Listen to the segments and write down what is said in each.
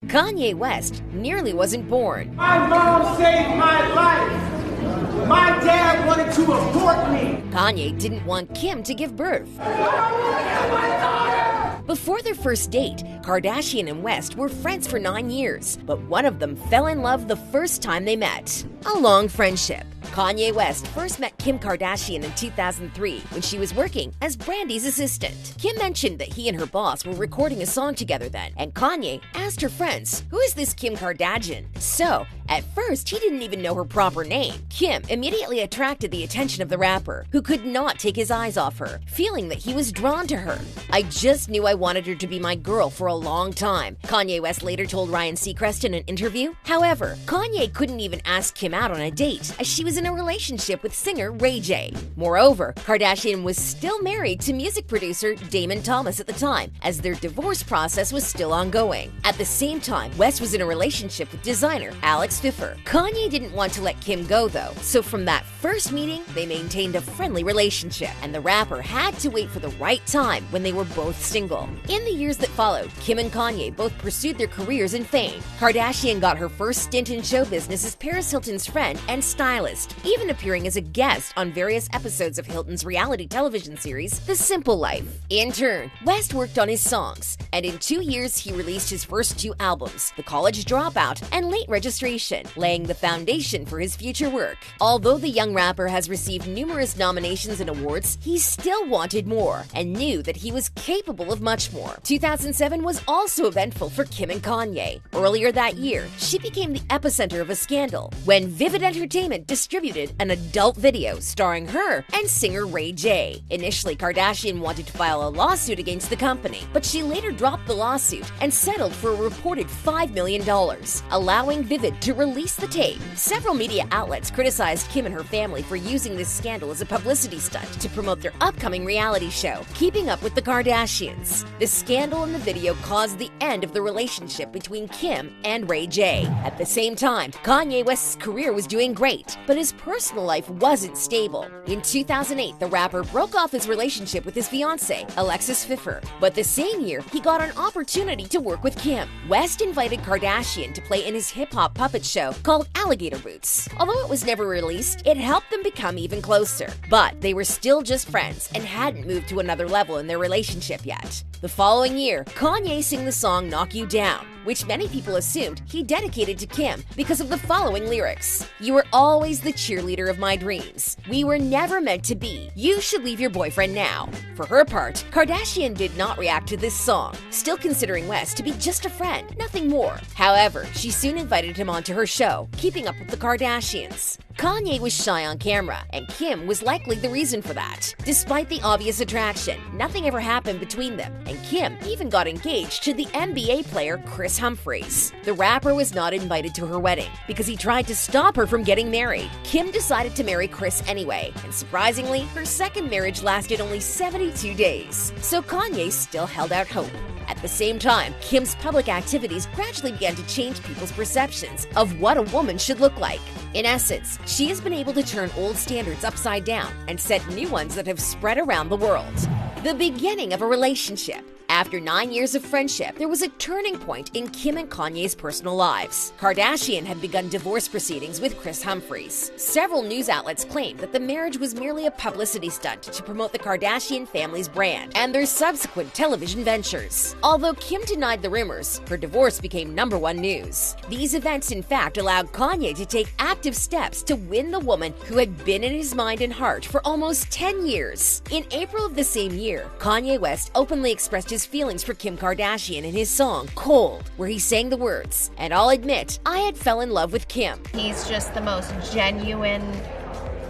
Kanye West nearly wasn't born. My mom saved my life. My dad wanted to abort me. Kanye didn't want Kim to give birth. Before their first date, Kardashian and West were friends for 9 years, but one of them fell in love the first time they met. A long friendship. Kanye West first met Kim Kardashian in 2003 when she was working as Brandy's assistant. Kim mentioned that he and her boss were recording a song together then, and Kanye asked her friends, "Who is this Kim Kardashian?" So, at first, he didn't even know her proper name. Kim immediately attracted the attention of the rapper, who could not take his eyes off her, feeling that he was drawn to her. "I just knew I wanted her to be my girl for a long time," Kanye West later told Ryan Seacrest in an interview. However, Kanye couldn't even ask Kim out on a date, as she was in a relationship with singer Ray J. Moreover, Kardashian was still married to music producer Damon Thomas at the time, as their divorce process was still ongoing. At the same time, West was in a relationship with designer Alex Pfiffer. Kanye didn't want to let Kim go though, so from that first meeting, they maintained a friendly relationship, and the rapper had to wait for the right time when they were both single. In the years that followed, Kim and Kanye both pursued their careers in fame. Kardashian got her first stint in show business as Paris Hilton's friend and stylist, even appearing as a guest on various episodes of Hilton's reality television series, The Simple Life. In turn, West worked on his songs, and in 2 years he released his first 2 albums, The College Dropout and Late Registration, laying the foundation for his future work. Although the young rapper has received numerous nominations and awards, he still wanted more and knew that he was capable of much more. 2007 was also eventful for Kim and Kanye. Earlier that year, she became the epicenter of a scandal when Vivid Entertainment distributed an adult video starring her and singer Ray J. Initially, Kardashian wanted to file a lawsuit against the company, but she later dropped the lawsuit and settled for a reported $5 million, allowing Vivid to release the tape. Several media outlets criticized Kim and her family for using this scandal as a publicity stunt to promote their upcoming reality show, Keeping Up with the Kardashians. The scandal in the video caused the end of the relationship between Kim and Ray J. At the same time, Kanye West's career was doing great, but his personal life wasn't stable. In 2008, the rapper broke off his relationship with his fiancée, Alexis Pfiffer. But the same year, he got an opportunity to work with Kim. West invited Kardashian to play in his hip-hop puppet show called Alligator Boots. Although it was never released, it helped them become even closer. But they were still just friends and hadn't moved to another level in their relationship yet. The following year, Kanye sang the song Knock You Down, which many people assumed he dedicated to Kim because of the following lyrics. "You were always the cheerleader of my dreams. We were never meant to be. You should leave your boyfriend now." For her part, Kardashian did not react to this song, still considering West to be just a friend, nothing more. However, she soon invited him onto her show, Keeping Up with the Kardashians. Kanye was shy on camera, and Kim was likely the reason for that. Despite the obvious attraction, nothing ever happened between them, and Kim even got engaged to the NBA player Kris Humphries. The rapper was not invited to her wedding because he tried to stop her from getting married. Kim decided to marry Kris anyway, and surprisingly, her second marriage lasted only 72 days. So Kanye still held out hope. At the same time, Kim's public activities gradually began to change people's perceptions of what a woman should look like. In essence, she has been able to turn old standards upside down and set new ones that have spread around the world. The beginning of a relationship. After 9 years of friendship, there was a turning point in Kim and Kanye's personal lives. Kardashian had begun divorce proceedings with Kris Humphries. Several news outlets claimed that the marriage was merely a publicity stunt to promote the Kardashian family's brand and their subsequent television ventures. Although Kim denied the rumors, her divorce became #1 news. These events, in fact, allowed Kanye to take active steps to win the woman who had been in his mind and heart for almost 10 years. In April of the same year, Kanye West openly expressed his feelings for Kim Kardashian in his song Cold, where he sang the words, "And I'll admit, I had fell in love with Kim." He's just the most genuine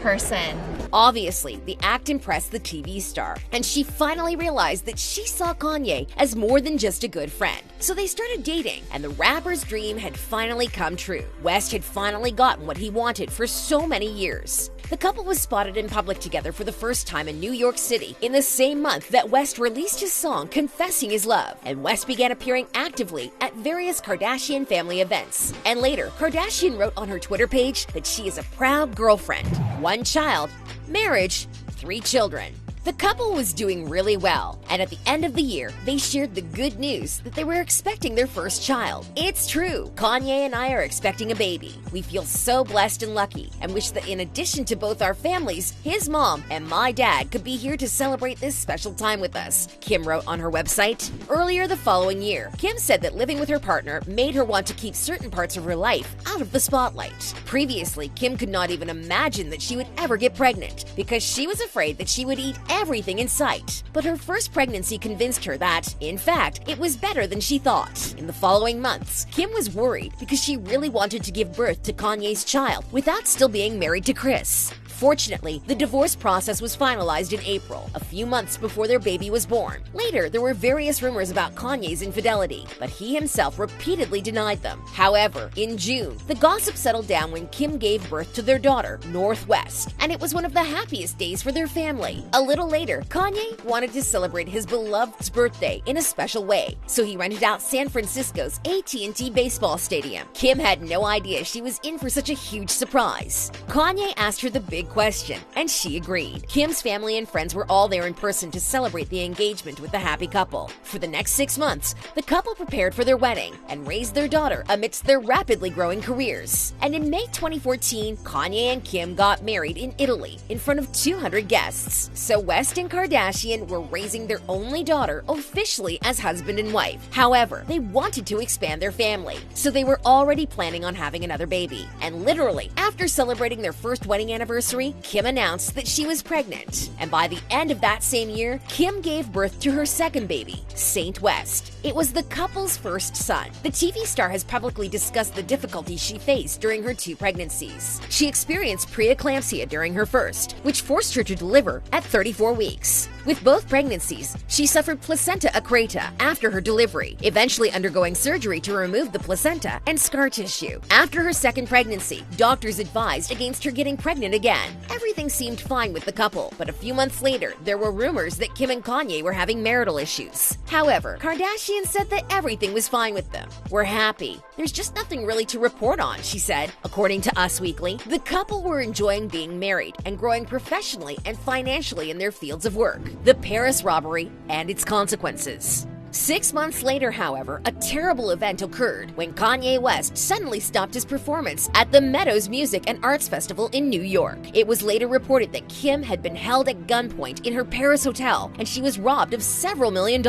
person. Obviously, the act impressed the TV star, and she finally realized that she saw Kanye as more than just a good friend. So they started dating, and the rapper's dream had finally come true. West had finally gotten what he wanted for so many years. The couple was spotted in public together for the first time in New York City in the same month that West released his song confessing his love, and West began appearing actively at various Kardashian family events. And later, Kardashian wrote on her Twitter page that she is a proud girlfriend, 1 child, marriage, 3 children. The couple was doing really well, and at the end of the year, they shared the good news that they were expecting their first child. It's true, Kanye and I are expecting a baby. We feel so blessed and lucky, and wish that in addition to both our families, his mom and my dad could be here to celebrate this special time with us, Kim wrote on her website. Earlier the following year, Kim said that living with her partner made her want to keep certain parts of her life out of the spotlight. Previously, Kim could not even imagine that she would ever get pregnant because she was afraid that she would eat everything in sight. But her first pregnancy convinced her that, in fact, it was better than she thought. In the following months, Kim was worried because she really wanted to give birth to Kanye's child without still being married to Kris. Fortunately, the divorce process was finalized in April, a few months before their baby was born. Later, there were various rumors about Kanye's infidelity, but he himself repeatedly denied them. However, in June, the gossip settled down when Kim gave birth to their daughter, Northwest, and it was one of the happiest days for their family. A little later, Kanye wanted to celebrate his beloved's birthday in a special way, so he rented out San Francisco's AT&T baseball stadium. Kim had no idea she was in for such a huge surprise. Kanye asked her the big question, and she agreed. Kim's family and friends were all there in person to celebrate the engagement with the happy couple. For the next 6 months, the couple prepared for their wedding and raised their daughter amidst their rapidly growing careers. And in May 2014, Kanye and Kim got married in Italy in front of 200 guests. So West and Kardashian were raising their only daughter officially as husband and wife. However, they wanted to expand their family, so they were already planning on having another baby. And literally, after celebrating their first wedding anniversary, Kim announced that she was pregnant. And by the end of that same year, Kim gave birth to her second baby, Saint West. It was the couple's first son. The TV star has publicly discussed the difficulties she faced during her 2 pregnancies. She experienced preeclampsia during her first, which forced her to deliver at 34 weeks. With both pregnancies, she suffered placenta accreta after her delivery, eventually undergoing surgery to remove the placenta and scar tissue. After her second pregnancy, doctors advised against her getting pregnant again. Everything seemed fine with the couple, but a few months later, there were rumors that Kim and Kanye were having marital issues. However, Kardashian said that everything was fine with them. "We're happy. There's just nothing really to report on," she said. According to Us Weekly, the couple were enjoying being married and growing professionally and financially in their fields of work. The Paris robbery and its consequences. 6 months later, however, a terrible event occurred when Kanye West suddenly stopped his performance at the Meadows Music and Arts Festival in New York. It was later reported that Kim had been held at gunpoint in her Paris hotel and she was robbed of several $1 million.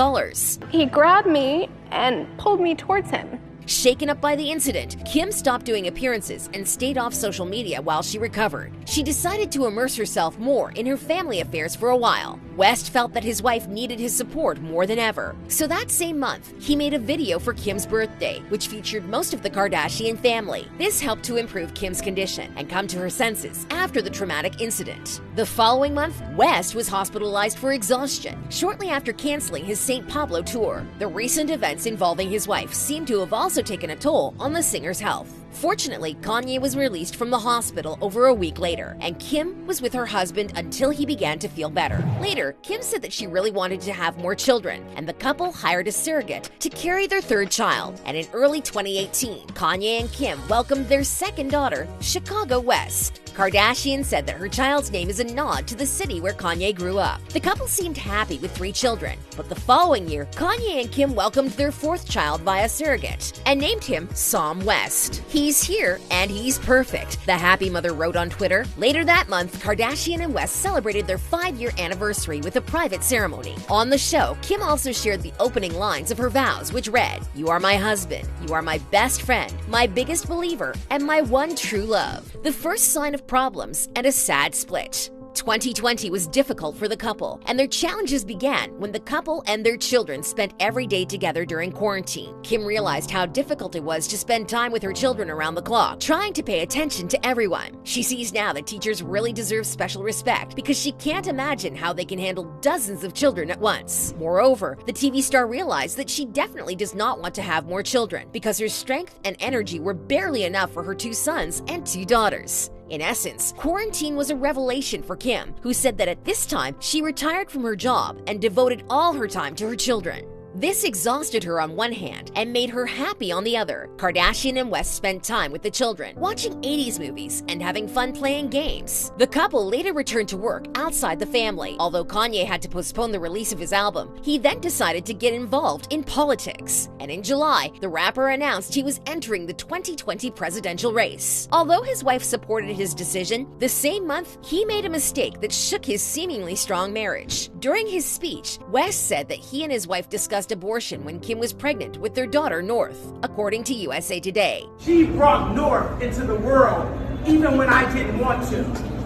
He grabbed me and pulled me towards him. Shaken up by the incident, Kim stopped doing appearances and stayed off social media while she recovered. She decided to immerse herself more in her family affairs for a while. West felt that his wife needed his support more than ever. So that same month, he made a video for Kim's birthday, which featured most of the Kardashian family. This helped to improve Kim's condition and come to her senses after the traumatic incident. The following month, West was hospitalized for exhaustion, shortly after canceling his St. Pablo tour. The recent events involving his wife seem to have also taken a toll on the singer's health. Fortunately, Kanye was released from the hospital over a week later, and Kim was with her husband until he began to feel better. Later, Kim said that she really wanted to have more children, and the couple hired a surrogate to carry their third child. And in early 2018, Kanye and Kim welcomed their second daughter, Chicago West. Kardashian said that her child's name is a nod to the city where Kanye grew up. The couple seemed happy with 3 children, but the following year, Kanye and Kim welcomed their 4th child via surrogate and named him Sam West. "He's here and he's perfect," the happy mother wrote on Twitter. Later that month, Kardashian and West celebrated their 5-year anniversary with a private ceremony. On the show, Kim also shared the opening lines of her vows, which read, "You are my husband, you are my best friend, my biggest believer, and my one true love." The first sign of problems and a sad split. 2020 was difficult for the couple, and their challenges began when the couple and their children spent every day together during quarantine. Kim realized how difficult it was to spend time with her children around the clock, trying to pay attention to everyone. She sees now that teachers really deserve special respect because she can't imagine how they can handle dozens of children at once. Moreover, the TV star realized that she definitely does not want to have more children because her strength and energy were barely enough for her 2 sons and 2 daughters. In essence, quarantine was a revelation for Kim, who said that at this time, she retired from her job and devoted all her time to her children. This exhausted her on one hand and made her happy on the other. Kardashian and West spent time with the children, watching 80s movies and having fun playing games. The couple later returned to work outside the family. Although Kanye had to postpone the release of his album, he then decided to get involved in politics. And in July, the rapper announced he was entering the 2020 presidential race. Although his wife supported his decision, the same month, he made a mistake that shook his seemingly strong marriage. During his speech, West said that he and his wife discussed abortion when Kim was pregnant with their daughter, North, according to USA Today. She brought North into the world even when I didn't want to.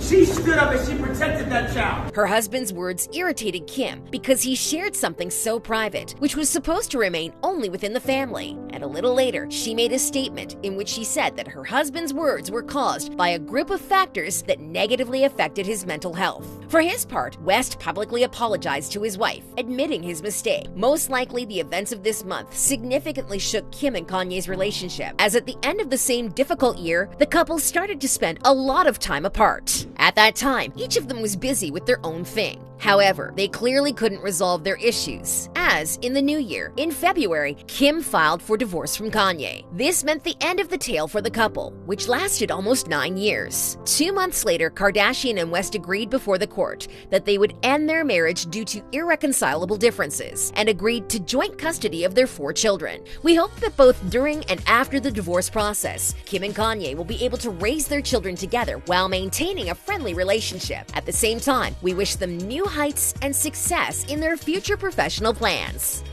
She stood up and she protected that child. Her husband's words irritated Kim because he shared something so private, which was supposed to remain only within the family. And a little later, she made a statement in which she said that her husband's words were caused by a group of factors that negatively affected his mental health. For his part, West publicly apologized to his wife, admitting his mistake. Most likely, the events of this month significantly shook Kim and Kanye's relationship, as at the end of the same difficult year, the couple started to spend a lot of time apart. At that time, each of them was busy with their own thing. However, they clearly couldn't resolve their issues, as in the new year, in February, Kim filed for divorce from Kanye. This meant the end of the tale for the couple, which lasted almost 9 years. 2 months later, Kardashian and West agreed before the court that they would end their marriage due to irreconcilable differences, and agreed to joint custody of their 4 children. We hope that both during and after the divorce process, Kim and Kanye will be able to raise their children together while maintaining a friendly relationship. At the same time, we wish them new heights and success in their future professional plans.